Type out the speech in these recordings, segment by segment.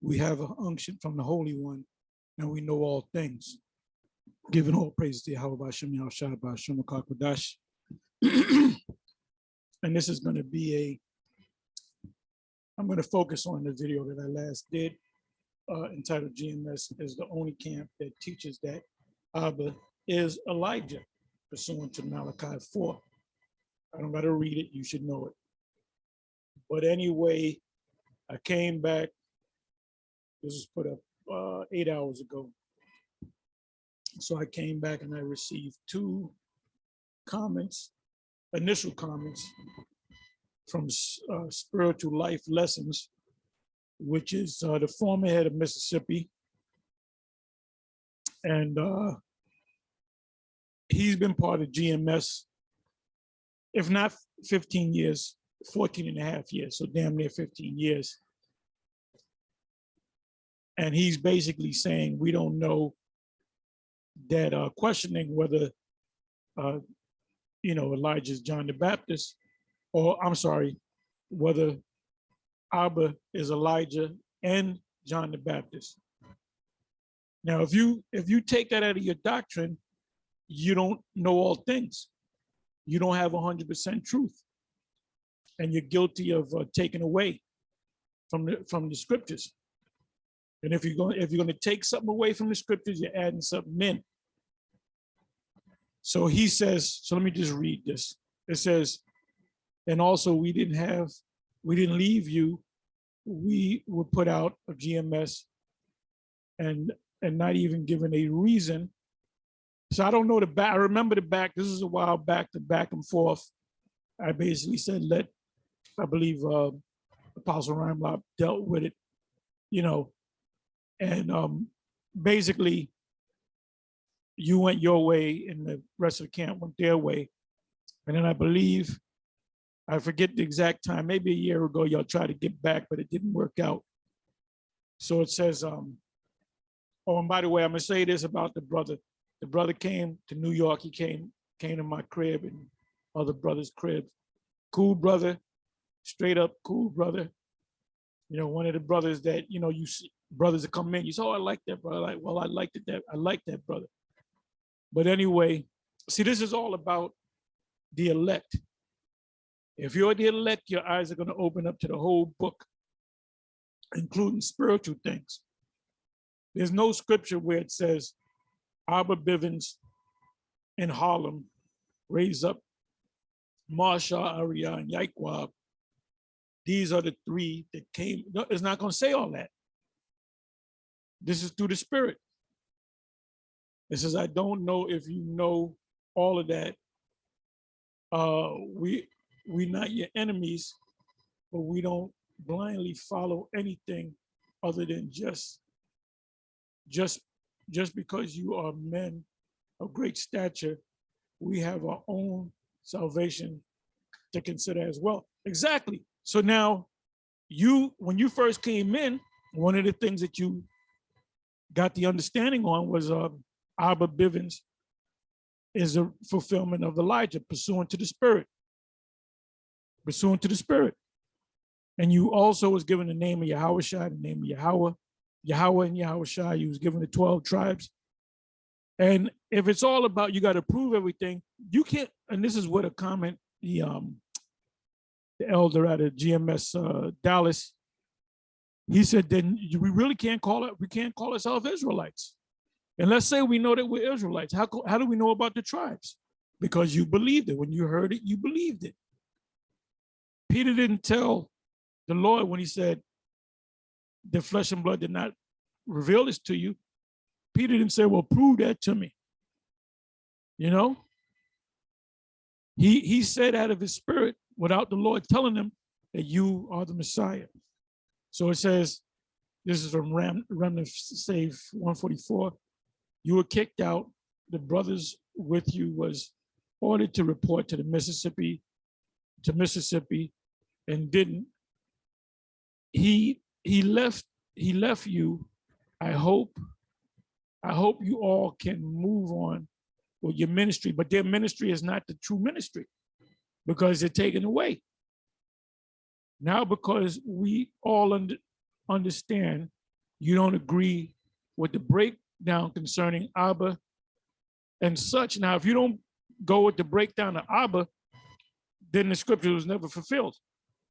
We have an unction from the Holy One, and we know all things. Giving all praise to Yahweh Bashem Yahushua Bashem Kakwadash. And this is going to be I'm going to focus on the video that I last did, entitled GMS is the only camp that teaches that Abba is Elijah, pursuant to Malachi 4. I don't got to read it, you should know it. But anyway, I came back, this was put up 8 hours ago. So I came back and I received two comments, initial comments from Spiritual Life Lessons, which is the former head of Mississippi. And he's been part of GMS, if not 15 years, 14 and a half years, so damn near 15 years. And he's basically saying we don't know that, questioning whether, Elijah's John the Baptist, or I'm sorry, whether Abba is Elijah and John the Baptist. Now, if you take that out of your doctrine, you don't know all things. You don't have 100% truth, and you're guilty of taking away from the scriptures. And if you're going to take something away from the scriptures, you're adding something in. So he says, so let me just read this. It says, and also we didn't leave you. We were put out of GMS and not even given a reason. So I don't know the back. I remember the back. This is a while back, the back and forth. I basically said, I believe Apostle Reinblatt dealt with it, and basically you went your way and the rest of the camp went their way. And then I believe, I forget the exact time, maybe a year ago, y'all tried to get back, but it didn't work out. So it says, oh, and by the way, I'm gonna say this about the brother. The brother came to New York. He came to my crib and other brothers' cribs. Cool brother, straight up cool brother. One of the brothers that, you see brothers that come in, you say, oh, I like that brother. I like that brother. But anyway, see, this is all about the elect. If you're the elect, your eyes are going to open up to the whole book, including spiritual things. There's no scripture where it says Abba Bivens in Harlem raised up Marsha, Arya, and Yaikwab. These are the three that came. No, it's not going to say all that. This is through the Spirit. It says, I don't know if you know all of that. We're not your enemies, but we don't blindly follow anything other than just because you are men of great stature, we have our own salvation to consider as well. Exactly. So now when you first came in, one of the things that you got the understanding on was Abba Bivens is a fulfillment of Elijah, pursuant to the Spirit. Pursuant to the Spirit. And you also was given the name of Yahushua, the name of Yahweh and Yahushua. You was given the 12 tribes. And if it's all about you got to prove everything, you can't. And this is what a comment the elder out of GMS Dallas, he said, then we really can't call ourselves Israelites. And let's say we know that we're Israelites. How do we know about the tribes? Because you believed it. When you heard it, you believed it. Peter didn't tell the Lord when he said, the flesh and blood did not reveal this to you. Peter didn't say, well, prove that to me. He said out of his spirit without the Lord telling him that you are the Messiah. So it says, this is from Remnant Save 144. You were kicked out. The brothers with you was ordered to report to Mississippi, and didn't. He left you. I hope you all can move on with your ministry, but their ministry is not the true ministry because they're taken away. Now, because we all understand You don't agree with the breakdown concerning Abba and such. Now, if you don't go with the breakdown of Abba, then the scripture was never fulfilled.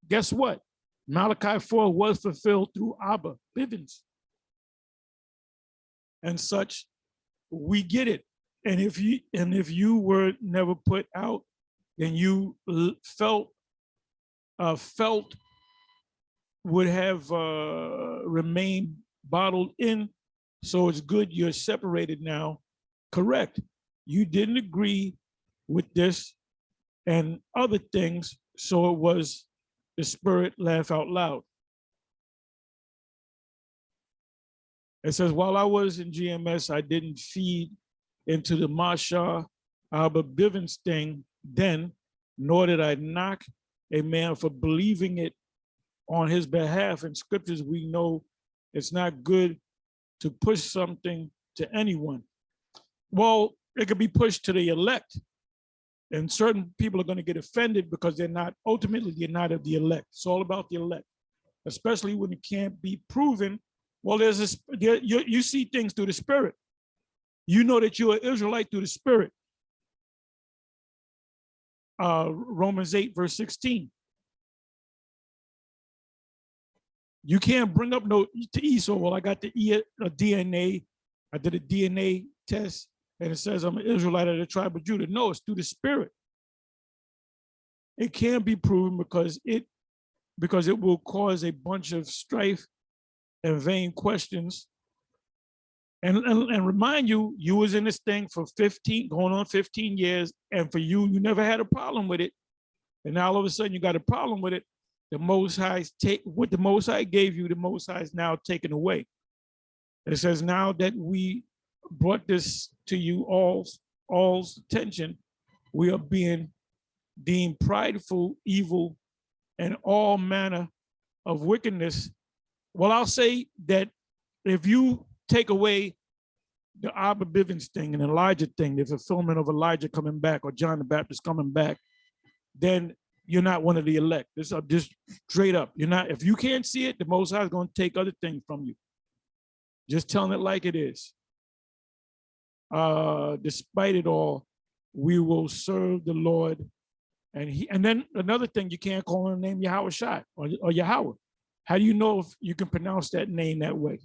Guess what? Malachi 4 was fulfilled through Abba, Bivens. And such, we get it. And if you were never put out, then you felt would have remained bottled in. So it's good you're separated now. Correct. You didn't agree with this and other things, so it was the spirit laugh out loud. It says, while I was in GMS, I didn't feed into the Masha Abba Bivens thing then, nor did I knock a man for believing it on his behalf. In scriptures, we know it's not good to push something to anyone. Well, it could be pushed to the elect, and certain people are going to get offended because they're not of the elect. It's all about the elect, especially when it can't be proven. Well, you see things through the spirit. You know that you're an Israelite through the spirit. Romans 8, verse 16. You can't bring up no to Esau. Well, I got the DNA. I did a DNA test, and it says I'm an Israelite of the tribe of Judah. No, it's through the spirit. It can't be proven because it will cause a bunch of strife and vain questions. And remind you, you was in this thing for 15 years, and for you never had a problem with it. And now all of a sudden you got a problem with it. The Most High what the Most High gave you, the Most High is now taken away. It says, now that we brought this to you all's attention, we are being deemed prideful, evil, and all manner of wickedness. Well, I'll say that if you take away the Abba Bivens thing and Elijah thing, the fulfillment of Elijah coming back or John the Baptist coming back, then you're not one of the elect. This is just straight up. You're not. If you can't see it, the Most High is going to take other things from you. Just telling it like it is. Despite it all, we will serve the Lord. And then another thing, you can't call him name Yahweh Shai or Yahweh. How do you know if you can pronounce that name that way?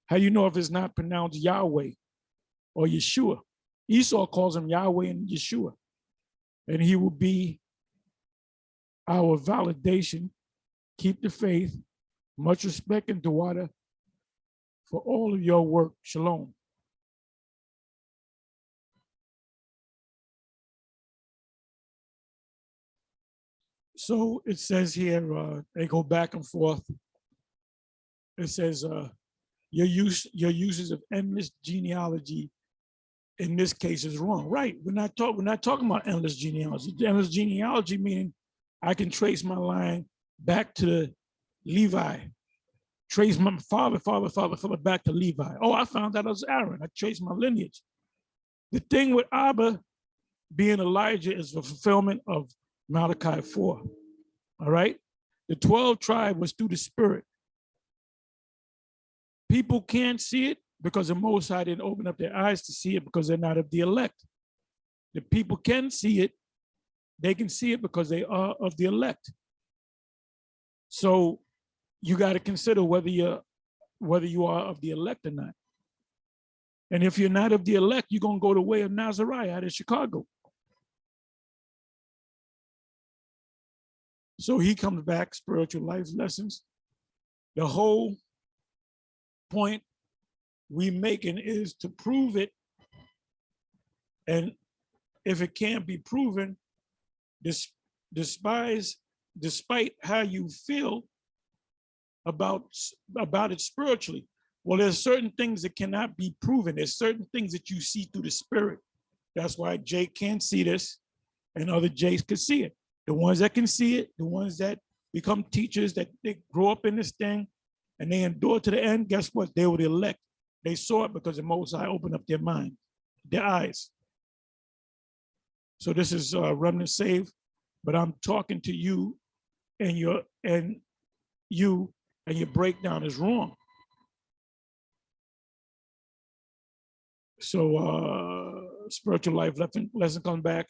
How do you know if it's not pronounced Yahweh or Yeshua? Esau calls him Yahweh and Yeshua. And he will be our validation. Keep the faith. Much respect and Dawada for all of your work. Shalom. So it says here, they go back and forth. It says, your uses of endless genealogy in this case is wrong. Right. We're not talking about endless genealogy. Endless genealogy meaning I can trace my line back to Levi, trace my father back to Levi. Oh, I found out it was Aaron. I traced my lineage. The thing with Abba being Elijah is the fulfillment of Malachi 4. All right. The 12 tribe was through the spirit. People can't see it because the Most High didn't open up their eyes to see it because they're not of the elect. The people can see it. They can see it because they are of the elect. So you got to consider whether you are of the elect or not. And if you're not of the elect, you're going to go the way of Nazariah out of Chicago. So he comes back, spiritual life lessons. The whole point we making is to prove it. And if it can't be proven, despite how you feel about it spiritually. Well, there's certain things that cannot be proven. There's certain things that you see through the spirit. That's why Jay can't see this and other Jays can see it. The ones that can see it, the ones that become teachers, that they grow up in this thing and they endure to the end, guess what? They were the elect. They saw it because the Most High opened up their mind, their eyes. So this is Remnant Save, but I'm talking to you and your breakdown is wrong. So spiritual life lesson comes back.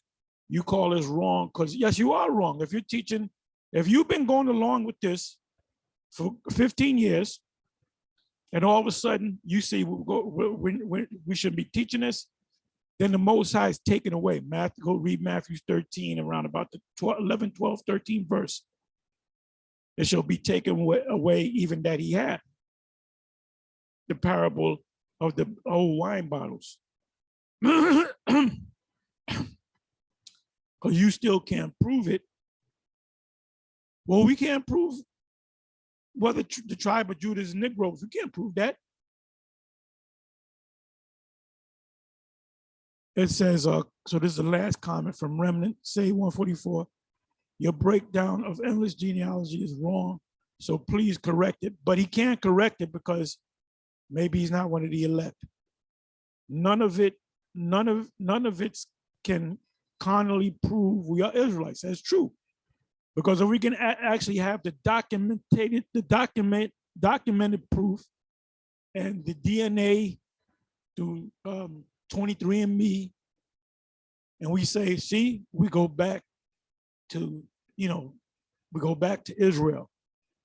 You call this wrong because yes, you are wrong. If you're teaching, if you've been going along with this for 15 years, and all of a sudden you see we should be teaching this, then the Most High is taken away. Go read Matthew 13 around about the 11, 12, 13 verse. It shall be taken away even that he had. The parable of the old wine bottles. Because you still can't prove it. Well, we can't prove whether the tribe of Judah is Negroes. We can't prove that. It says, so this is the last comment from Remnant, say 144. Your breakdown of endless genealogy is wrong, so please correct it. But he can't correct it because maybe he's not one of the elect. None of it can carnally prove we are Israelites. That's true. Because if we can actually have the documented proof and the DNA through 23andMe, and we say, see, we go back to, we go back to Israel.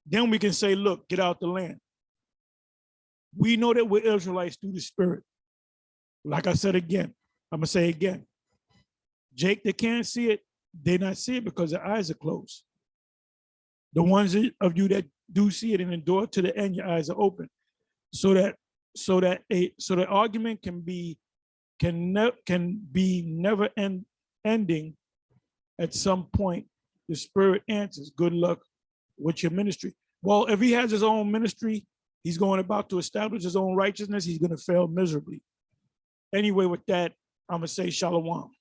Then we can say, look, get out the land. We know that we're Israelites through the Spirit. Like I said again, I'm gonna say again, Jake, they can't see it. They not see it because their eyes are closed. The ones of you that do see it and endure to the end, your eyes are open. So the argument can be never ending. At some point, the Spirit answers, good luck with your ministry. Well, if he has his own ministry, he's going about to establish his own righteousness, he's going to fail miserably. Anyway, with that, I'm going to say shalom.